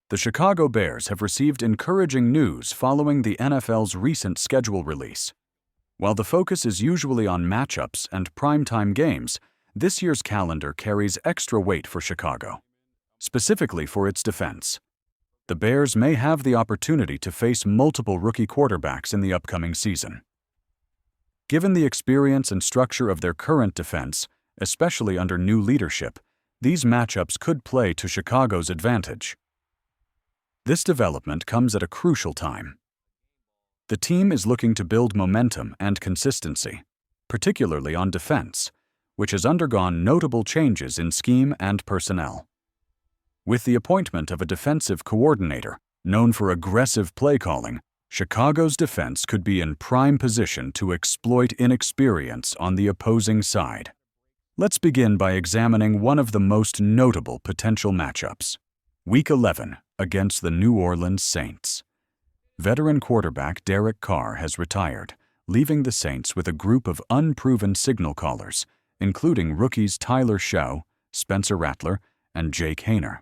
The Chicago Bears have received encouraging news following the NFL's recent schedule release. While the focus is usually on matchups and primetime games, this year's calendar carries extra weight for Chicago, specifically for its defense. The Bears may have the opportunity to face multiple rookie quarterbacks in the upcoming season. Given the experience and structure of their current defense, especially under new leadership, these matchups could play to Chicago's advantage. This development comes at a crucial time. The team is looking to build momentum and consistency, particularly on defense, which has undergone notable changes in scheme and personnel. With the appointment of a defensive coordinator known for aggressive play calling, Chicago's defense could be in prime position to exploit inexperience on the opposing side. Let's begin by examining one of the most notable potential matchups. Week 11 against the New Orleans Saints. Veteran quarterback Derek Carr has retired, leaving the Saints with a group of unproven signal callers, including rookies Tyler Shough, Spencer Rattler, and Jake Haener.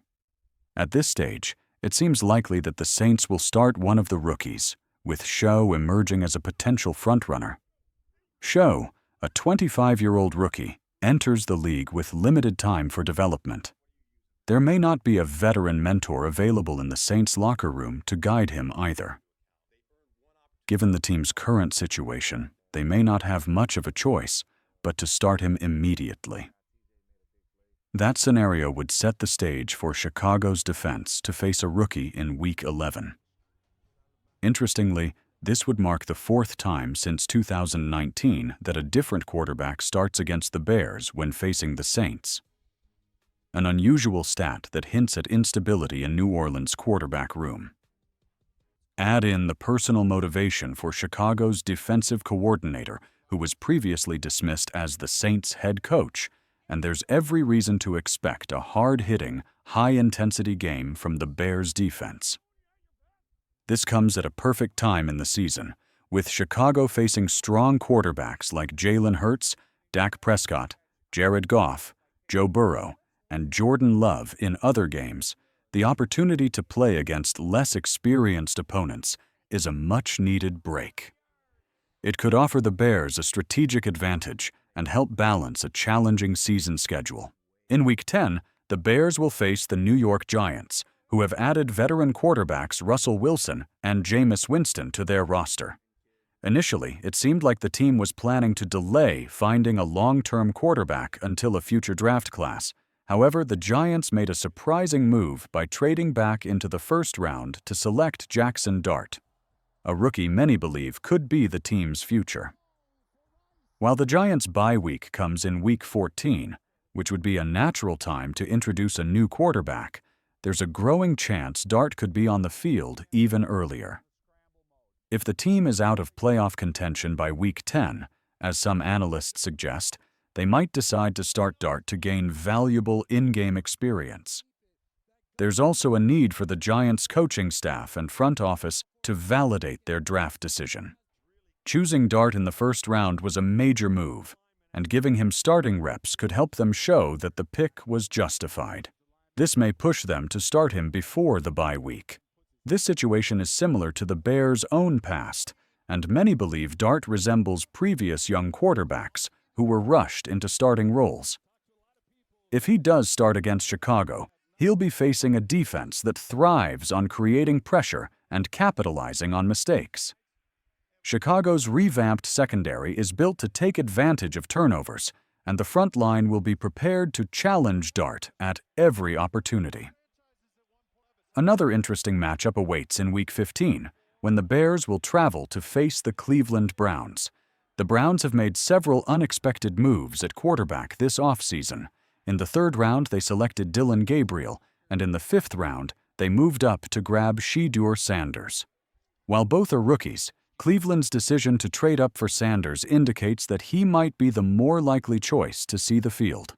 At this stage, it seems likely that the Saints will start one of the rookies, with Shough emerging as a potential frontrunner. Shough, a 25-year-old rookie, enters the league with limited time for development. There may not be a veteran mentor available in the Saints' locker room to guide him either. Given the team's current situation, they may not have much of a choice but to start him immediately. That scenario would set the stage for Chicago's defense to face a rookie in Week 11. Interestingly, this would mark the fourth time since 2019 that a different quarterback starts against the Bears when facing the Saints. An unusual stat that hints at instability in New Orleans' quarterback room. Add in the personal motivation for Chicago's defensive coordinator, who was previously dismissed as the Saints' head coach, and there's every reason to expect a hard-hitting, high-intensity game from the Bears' defense. This comes at a perfect time in the season, with Chicago facing strong quarterbacks like Jalen Hurts, Dak Prescott, Jared Goff, Joe Burrow, and Jordan Love in other games. The opportunity to play against less experienced opponents is a much-needed break. It could offer the Bears a strategic advantage and help balance a challenging season schedule. In Week 10, the Bears will face the New York Giants, who have added veteran quarterbacks Russell Wilson and Jameis Winston to their roster. Initially, it seemed like the team was planning to delay finding a long-term quarterback until a future draft class. However, the Giants made a surprising move by trading back into the first round to select Jackson Dart, a rookie many believe could be the team's future. While the Giants' bye week comes in Week 14, which would be a natural time to introduce a new quarterback, there's a growing chance Dart could be on the field even earlier. If the team is out of playoff contention by Week 10, as some analysts suggest, they might decide to start Dart to gain valuable in-game experience. There's also a need for the Giants' coaching staff and front office to validate their draft decision. Choosing Dart in the first round was a major move, and giving him starting reps could help them show that the pick was justified. This may push them to start him before the bye week. This situation is similar to the Bears' own past, and many believe Dart resembles previous young quarterbacks who were rushed into starting roles. If he does start against Chicago, he'll be facing a defense that thrives on creating pressure and capitalizing on mistakes. Chicago's revamped secondary is built to take advantage of turnovers, and the front line will be prepared to challenge Dart at every opportunity. Another interesting matchup awaits in Week 15, when the Bears will travel to face the Cleveland Browns. The Browns have made several unexpected moves at quarterback this offseason. In the third round, they selected Dillon Gabriel, and in the fifth round, they moved up to grab Shedeur Sanders. While both are rookies, Cleveland's decision to trade up for Sanders indicates that he might be the more likely choice to see the field.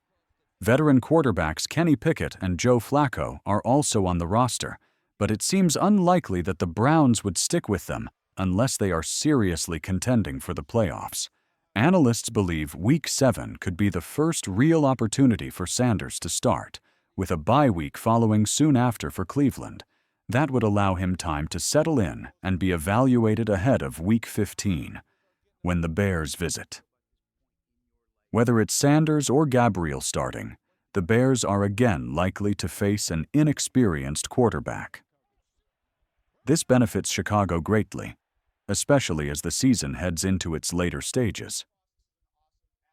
Veteran quarterbacks Kenny Pickett and Joe Flacco are also on the roster, but it seems unlikely that the Browns would stick with them unless they are seriously contending for the playoffs. Analysts believe Week 7 could be the first real opportunity for Sanders to start, with a bye week following soon after for Cleveland. That would allow him time to settle in and be evaluated ahead of Week 15, when the Bears visit. Whether it's Sanders or Gabriel starting, the Bears are again likely to face an inexperienced quarterback. This benefits Chicago greatly, especially as the season heads into its later stages.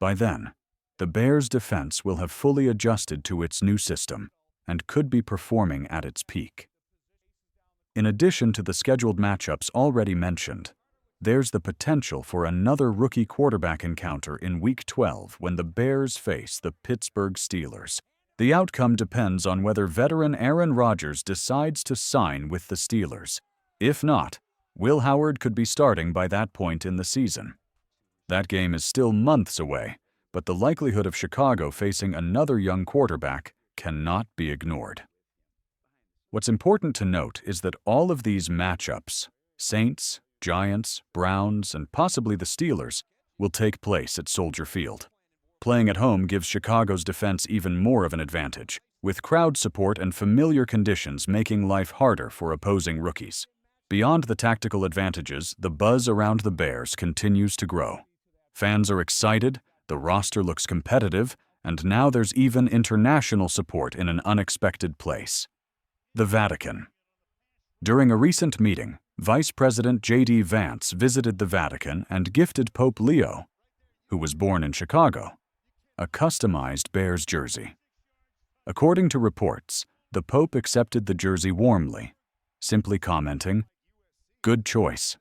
By then, the Bears' defense will have fully adjusted to its new system and could be performing at its peak. In addition to the scheduled matchups already mentioned, there's the potential for another rookie quarterback encounter in Week 12 when the Bears face the Pittsburgh Steelers. The outcome depends on whether veteran Aaron Rodgers decides to sign with the Steelers. If not, Will Howard could be starting by that point in the season. That game is still months away, but the likelihood of Chicago facing another young quarterback cannot be ignored. What's important to note is that all of these matchups, Saints, Giants, Browns, and possibly the Steelers, will take place at Soldier Field. Playing at home gives Chicago's defense even more of an advantage, with crowd support and familiar conditions making life harder for opposing rookies. Beyond the tactical advantages, the buzz around the Bears continues to grow. Fans are excited, the roster looks competitive, and now there's even international support in an unexpected place: the Vatican. During a recent meeting, Vice President J.D. Vance visited the Vatican and gifted Pope Leo, who was born in Chicago, a customized Bears jersey. According to reports, the Pope accepted the jersey warmly, simply commenting, "Good choice."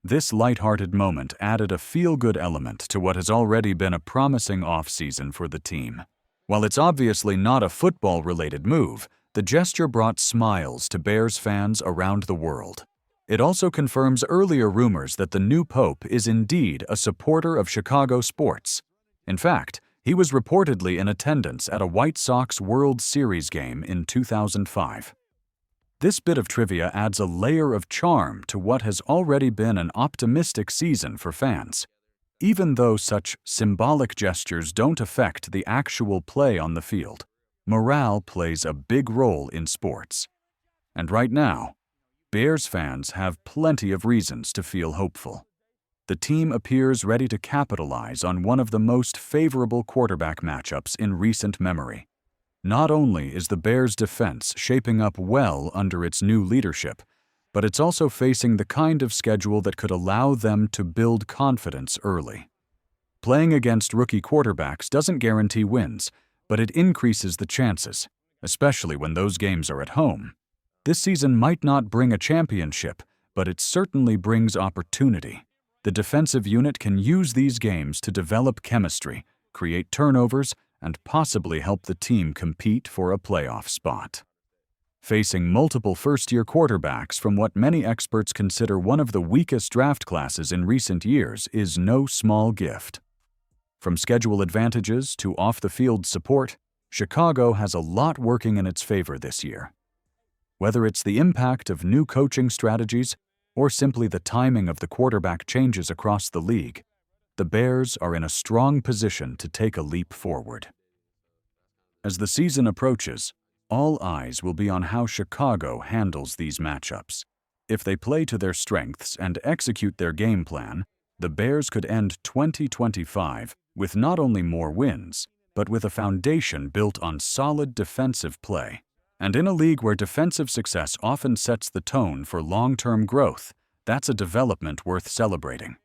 This lighthearted moment added a feel-good element to what has already been a promising off-season for the team. While it's obviously not a football-related move, the gesture brought smiles to Bears fans around the world. It also confirms earlier rumors that the new Pope is indeed a supporter of Chicago sports. In fact, he was reportedly in attendance at a White Sox World Series game in 2005. This bit of trivia adds a layer of charm to what has already been an optimistic season for fans. Even though such symbolic gestures don't affect the actual play on the field, morale plays a big role in sports. And right now, Bears fans have plenty of reasons to feel hopeful. The team appears ready to capitalize on one of the most favorable quarterback matchups in recent memory. Not only is the Bears' defense shaping up well under its new leadership, but it's also facing the kind of schedule that could allow them to build confidence early. Playing against rookie quarterbacks doesn't guarantee wins, but it increases the chances, especially when those games are at home. This season might not bring a championship, but it certainly brings opportunity. The defensive unit can use these games to develop chemistry, create turnovers, and possibly help the team compete for a playoff spot. Facing multiple first-year quarterbacks from what many experts consider one of the weakest draft classes in recent years is no small gift. From schedule advantages to off-the-field support, Chicago has a lot working in its favor this year. Whether it's the impact of new coaching strategies or simply the timing of the quarterback changes across the league, the Bears are in a strong position to take a leap forward. As the season approaches, all eyes will be on how Chicago handles these matchups. If they play to their strengths and execute their game plan, the Bears could end 2025 with not only more wins, but with a foundation built on solid defensive play. And in a league where defensive success often sets the tone for long-term growth, that's a development worth celebrating.